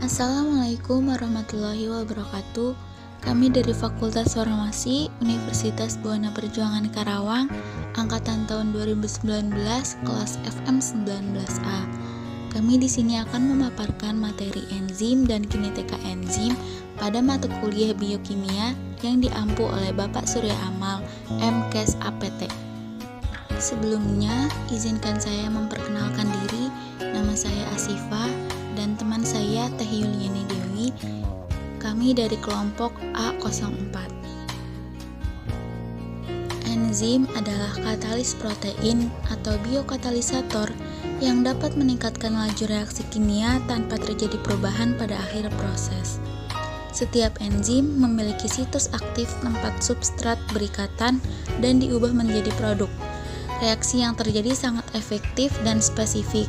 Assalamualaikum warahmatullahi wabarakatuh. Kami dari Fakultas Farmasi Universitas Buana Perjuangan Karawang, angkatan tahun 2019, kelas FM19A. Kami di sini akan memaparkan materi enzim dan kinetika enzim pada mata kuliah biokimia yang diampu oleh Bapak Surya Amal, MKes APT. Sebelumnya, izinkan saya memperkenalkan diri. Nama saya Asifah dan teman saya Teh Yuliani Dewi. Kami dari kelompok A04. Enzim adalah katalis protein atau biokatalisator yang dapat meningkatkan laju reaksi kimia tanpa terjadi perubahan pada akhir proses. Setiap enzim memiliki situs aktif tempat substrat berikatan dan diubah menjadi produk. Reaksi yang terjadi sangat efektif dan spesifik.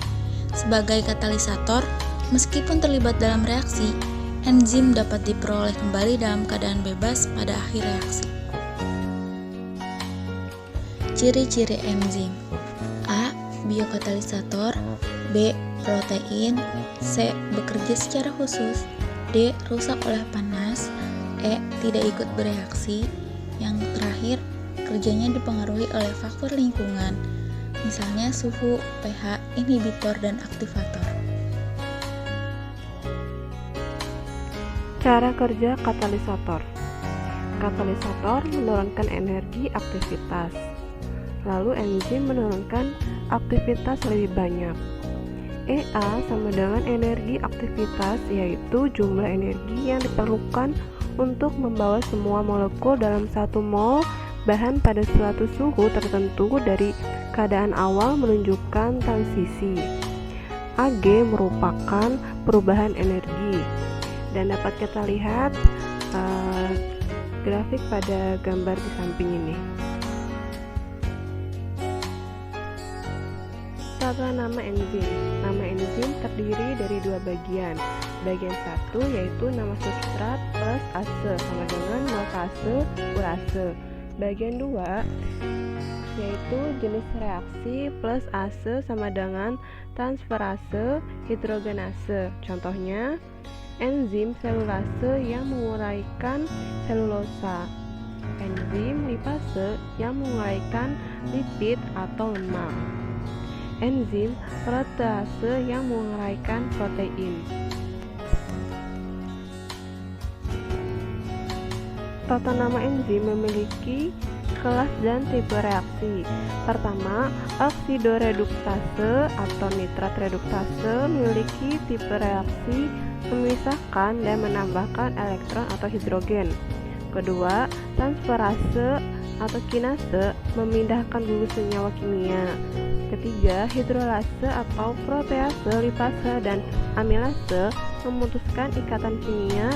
Sebagai katalisator, meskipun terlibat dalam reaksi, enzim dapat diperoleh kembali dalam keadaan bebas pada akhir reaksi. Ciri-ciri enzim: A. Biokatalisator, B. Protein, C. Bekerja secara khusus, D. Rusak oleh panas, E. Tidak ikut bereaksi. Yang terakhir, kerjanya dipengaruhi oleh faktor lingkungan, misalnya suhu, pH, inhibitor, dan aktivator. Cara kerja katalisator. Katalisator menurunkan energi aktivitas, lalu enzim menurunkan aktivitas lebih banyak. EA sama dengan energi aktivitas, yaitu jumlah energi yang diperlukan untuk membawa semua molekul dalam satu mol bahan pada suatu suhu tertentu dari keadaan awal menunjukkan transisi. AG merupakan perubahan energi, dan dapat kita lihat grafik pada gambar di samping ini. Tata nama enzim. Nama enzim terdiri dari dua bagian. Bagian satu yaitu nama substrat plus ase sama dengan molase urase. Bagian 2 yaitu jenis reaksi plus ase sama dengan transferase hidrogenase. Contohnya, enzim selulase yang menguraikan selulosa, enzim lipase yang menguraikan lipid atau lemak, enzim protease yang menguraikan protein. Tata nama enzim memiliki kelas dan tipe reaksi. Pertama, oksidoreduktase atau nitrat reduktase memiliki tipe reaksi memisahkan dan menambahkan elektron atau hidrogen. Kedua, transferase atau kinase memindahkan gugus senyawa kimia. Ketiga, hidrolase atau protease, lipase, dan amilase memutuskan ikatan kimia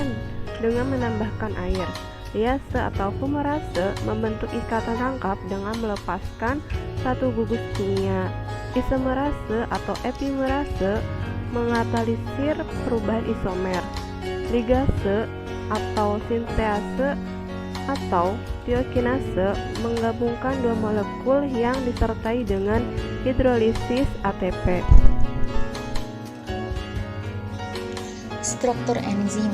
dengan menambahkan air. Liase atau fumarase membentuk ikatan rangkap dengan melepaskan satu gugus kimia. Isomerase atau epimerase mengkatalisir perubahan isomer. Ligase atau sintease atau tiokinase menggabungkan dua molekul yang disertai dengan hidrolisis ATP. Struktur enzim.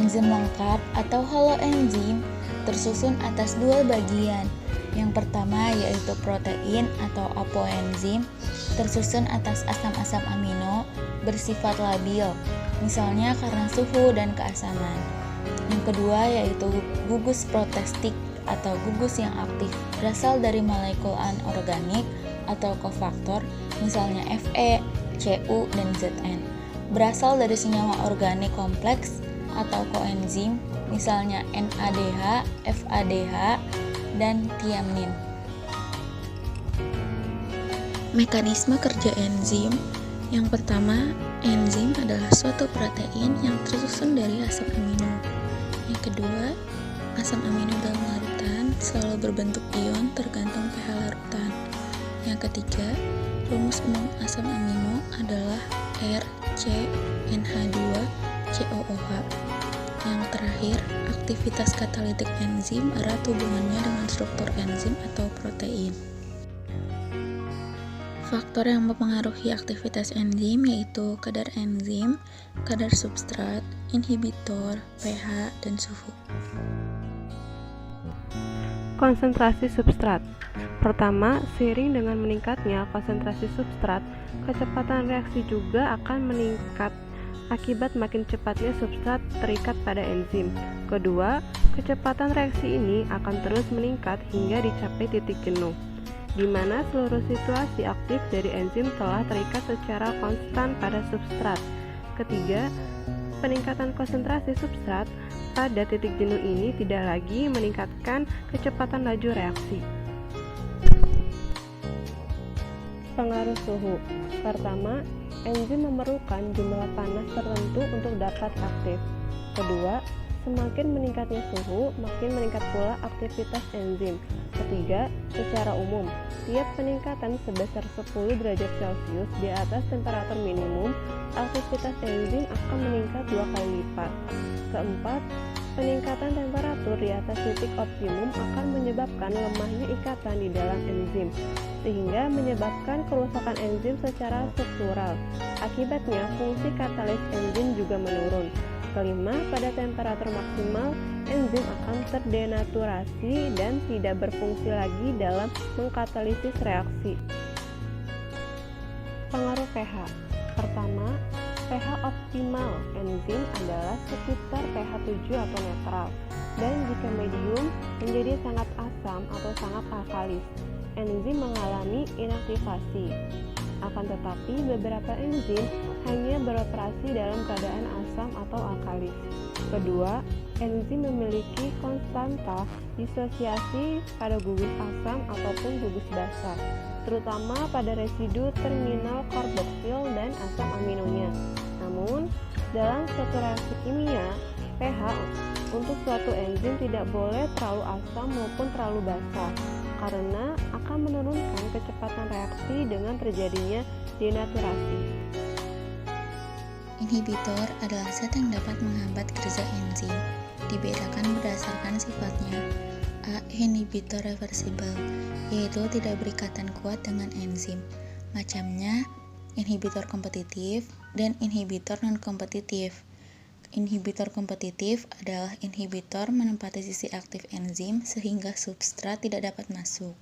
Enzim lengkap atau holoenzim tersusun atas dua bagian. Yang pertama yaitu protein atau apoenzim, tersusun atas asam-asam amino bersifat labil, misalnya karena suhu dan keasaman. Yang kedua yaitu gugus protestik atau gugus yang aktif, berasal dari molekul anorganik atau kofaktor, misalnya Fe, Cu, dan Zn. Berasal dari senyawa organik kompleks atau koenzim, misalnya NADH, FADH, dan tiamnin. Mekanisme kerja enzim. Yang pertama, enzim adalah suatu protein yang tersusun dari asam amino. Yang kedua, asam amino dalam larutan selalu berbentuk ion tergantung pH larutan. Yang ketiga, rumus umum asam amino adalah RCNH2COOH. Yang terakhir, aktivitas katalitik enzim erat hubungannya dengan struktur enzim atau protein. Faktor yang mempengaruhi aktivitas enzim yaitu kadar enzim, kadar substrat, inhibitor, pH, dan suhu. Konsentrasi substrat. Pertama, seiring dengan meningkatnya konsentrasi substrat, kecepatan reaksi juga akan meningkat akibat makin cepatnya substrat terikat pada enzim. Kedua, kecepatan reaksi ini akan terus meningkat hingga dicapai titik jenuh, di mana seluruh situasi aktif dari enzim telah terikat secara konstan pada substrat. Ketiga, peningkatan konsentrasi substrat pada titik jenuh ini tidak lagi meningkatkan kecepatan laju reaksi. Pengaruh suhu. Pertama, enzim memerlukan jumlah panas tertentu untuk dapat aktif. Kedua, semakin meningkatnya suhu, makin meningkat pula aktivitas enzim. Ketiga, secara umum, tiap peningkatan sebesar 10 derajat Celcius di atas temperatur minimum, aktivitas enzim akan meningkat 2 kali lipat. Keempat, peningkatan temperatur di atas titik optimum akan menyebabkan lemahnya ikatan di dalam enzim, sehingga menyebabkan kerusakan enzim secara struktural. Akibatnya, fungsi katalis enzim juga menurun. Kelima, pada temperatur maksimal, enzim akan terdenaturasi dan tidak berfungsi lagi dalam mengkatalisis reaksi. Pengaruh pH. Pertama, pH optimal enzim adalah sekitar pH 7 atau netral, dan jika medium menjadi sangat asam atau sangat alkalis, enzim mengalami inaktivasi. Akan tetapi, beberapa enzim hanya beroperasi dalam keadaan asam atau alkalis. Kedua, enzim memiliki konstanta disosiasi pada gugus asam ataupun gugus basa, terutama pada residu terminal karboksil dan asam aminonya. Namun, dalam suatu reaksi kimia, pH untuk suatu enzim tidak boleh terlalu asam maupun terlalu basa, karena akan menurunkan kecepatan reaksi dengan terjadinya denaturasi. Inhibitor adalah zat yang dapat menghambat kerja enzim. Dibedakan berdasarkan sifatnya. A. Inhibitor reversible, yaitu tidak berikatan kuat dengan enzim. Macamnya, inhibitor kompetitif dan inhibitor non-kompetitif. Inhibitor kompetitif adalah inhibitor menempati sisi aktif enzim sehingga substrat tidak dapat masuk.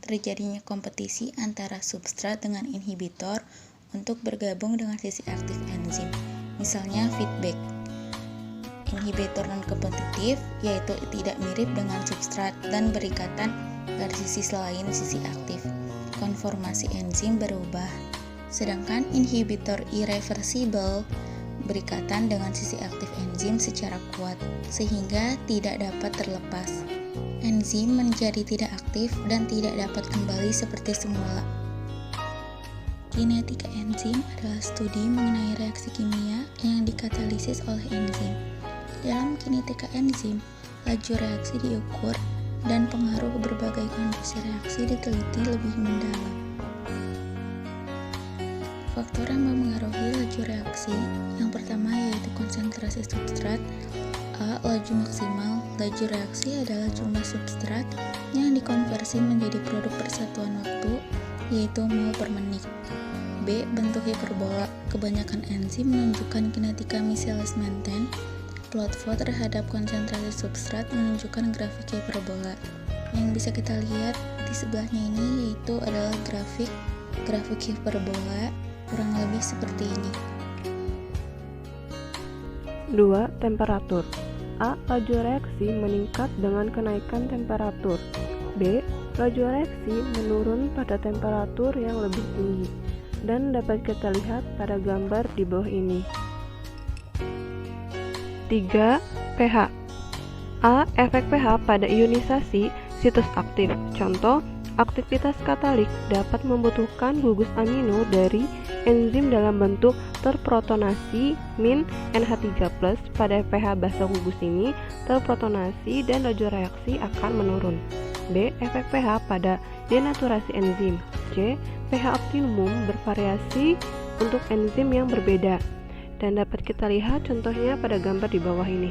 Terjadinya kompetisi antara substrat dengan inhibitor untuk bergabung dengan sisi aktif enzim, misalnya feedback. Inhibitor non-kompetitif yaitu tidak mirip dengan substrat dan berikatan pada sisi selain sisi aktif. Konformasi enzim berubah. Sedangkan inhibitor irreversible berikatan dengan sisi aktif enzim secara kuat, sehingga tidak dapat terlepas. Enzim menjadi tidak aktif dan tidak dapat kembali seperti semula. Kinetika enzim adalah studi mengenai reaksi kimia yang dikatalisis oleh enzim. Dalam kinetika enzim, laju reaksi diukur dan pengaruh berbagai kondisi reaksi diteliti lebih mendalam. Faktor yang mempengaruhi laju reaksi yang pertama yaitu konsentrasi substrat. A. Laju maksimal. Laju reaksi adalah jumlah substrat yang dikonversi menjadi produk persatuan waktu, yaitu mol per menit. B. Bentuk hiperbola. Kebanyakan enzim menunjukkan kinetika Michaelis-Menten. Plot flow terhadap konsentrasi substrat menunjukkan grafik hiperbola. Yang bisa kita lihat di sebelahnya ini yaitu adalah grafik hiperbola, kurang lebih seperti ini. 2. Temperatur. A. Laju reaksi meningkat dengan kenaikan temperatur. B. Laju reaksi menurun pada temperatur yang lebih tinggi, dan dapat kita lihat pada gambar di bawah ini. 3. pH. A. Efek pH pada ionisasi situs aktif. Contoh, aktivitas katalik dapat membutuhkan gugus amino dari enzim dalam bentuk terprotonasi min NH3+. Pada pH basa gugus ini, terprotonasi dan laju reaksi akan menurun. B. Efek pH pada denaturasi enzim. C. pH optimum bervariasi untuk enzim yang berbeda, dan dapat kita lihat contohnya pada gambar di bawah ini.